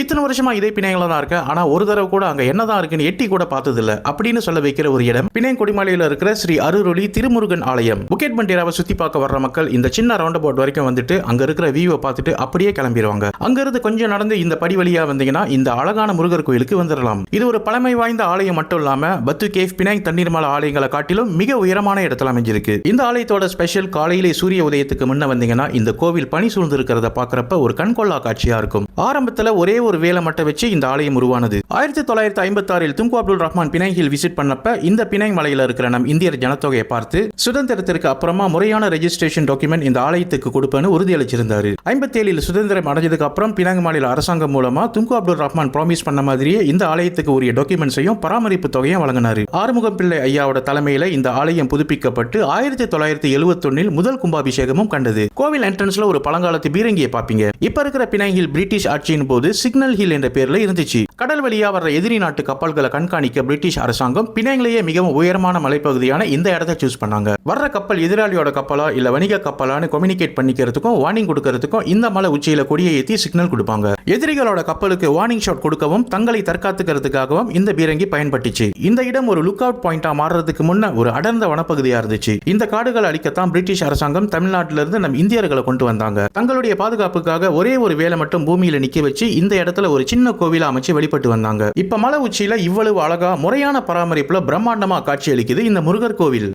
இத்தனை வருஷமா இதே பிணையங்கள தான் இருக்க, ஆனா ஒரு தடவை கூட அங்க என்னதான் இருக்குன்னு எட்டி கூட பார்த்தது இல்ல அப்படின்னு சொல்ல வைக்கிற ஒரு இடம் பிணையம் கொடிமலையில இருக்கிற ஸ்ரீ அருளொளி திருமுருகன் ஆலயம். புக்கெட் பண்டேராவை சுத்தி பார்க்க வர்ற மக்கள் இந்த சின்ன ரவுண்ட் அபவுட் வரைக்கும் வந்துட்டு அங்க இருக்கிற வியூவை பார்த்துட்டு அப்படியே கிளம்பிடுவாங்க. அங்க இருந்து கொஞ்சம் நடந்து இந்த படி வழியா வந்தீங்கன்னா இந்த அழகான முருகர் கோயிலுக்கு வந்துடலாம். இது ஒரு பழமை வாய்ந்த ஆலயம் மட்டும் இல்லாம பத்து கேவ் பினாங் தண்ணீர் மலை ஆலயங்களை காட்டிலும் மிக உயரமான இடத்துல அமைஞ்சிருக்கு. இந்த ஆலயத்தோட ஸ்பெஷல் காலையிலே சூரிய உதயத்துக்கு முன்ன வந்தீங்கன்னா இந்த கோவில் பனி சூழ்ந்து இருக்கிறத பாக்குறப்ப ஒரு கண்கொள்ளா காட்சியா இருக்கும். ஆரம்பத்துல ஒரே ஒரு வேலை மட்டும் வச்சு இந்த ஆலயம் உருவானது. 1956 துங்கு அப்துல் ரஹ்மான் பினாங்கில் விசிட் பண்ணப்ப இந்த பினாங் மலையில இருக்கிற நம் இந்தியர் ஜனத்தொகையை பார்த்து சுதந்திரத்திற்கு அப்புறமா முறையான ரெஜிஸ்ட்ரேஷன் டாக்குமெண்ட் இந்த ஆலயத்துக்கு கொடுப்பேன்னு உறுதியளிச்சிருந்தாரு. 57 சுதந்திரம் அடைஞ்சதுக்கு அப்புறம் பினாங் மாநில அரசாங்கம் மூலமா துங்கு அப்துல் ரஹ்மான் ப்ராமிஸ் பண்ண மாதிரியே இந்த ஆலயத்துக்கு உரிய டாக்குமெண்ட்ஸையும் பராமரிப்பு தொகையும் வழங்கினாரு. ஆறுமுகம் பிள்ளை ஐயாவோட தலைமையில இந்த ஆலயம் புதுப்பிக்கப்பட்டு 1971 முதல் கும்பாபிஷேகமும் கண்டது. கோவில் என்ட்ரன்ஸ்ல ஒரு பழங்காலத்து பீரங்கியை பாப்பீங்க. இப்ப இருக்கிற பினாங்கில் பிரிட்டிஷ் ஆட்சியின் போது சிக்னல் ஹில் என்ற பேர்ல இருந்துச்சு. கடல் வழியா வர்ற எதிரி நாட்டு கப்பல்களை கண்காணிக்க பிரிட்டிஷ் அரசாங்கம் பினாங்கிலேயே மிகவும் உயரமான மலைப்பகுதியான இந்த இடத்தை சூஸ் பண்ணாங்க. வர்ற கப்பல் எதிராளியோட கப்பலா இல்ல வணிக கப்பலான்னு கம்யூனிகேட் பண்ணிக்கிறதுக்கும் வார்னிங் கொடுக்கறதுக்கும் இந்த மலை உச்சியில கொடியை ஏற்றி சிக்னல் கொடுப்பாங்க. எதிரிகளோட கப்பலுக்கு வார்னிங் ஷாட் கொடுக்கவும் தங்களை தற்காத்துக்கிறதுக்காகவும் இந்த பீரங்கி பயன்பட்டுச்சு. இந்த இடம் ஒரு லுக் அவுட் பாயிண்டா மாறுறதுக்கு முன்ன ஒரு அடர்ந்த வனப்பகுதியா இருந்துச்சு. இந்த காடுகளை அழிக்கத்தான் பிரிட்டிஷ் அரசாங்கம் தமிழ்நாட்டில இருந்து நம் இந்தியர்களை கொண்டு வந்தாங்க. தங்களுடைய பாதுகாப்புக்காக ஒரே ஒரு வேலை மட்டும் பூமியில நிக்க வச்சு இந்த இடத்துல ஒரு சின்ன கோவில் அமைச்சு வெளிப்பட்டு வந்தாங்க. இப்ப மலை உச்சியில இவ்வளவு அழகா முறையான பராமரிப்புல பிரம்மாண்டமா காட்சி அளிக்குது இந்த முருகர் கோவில்.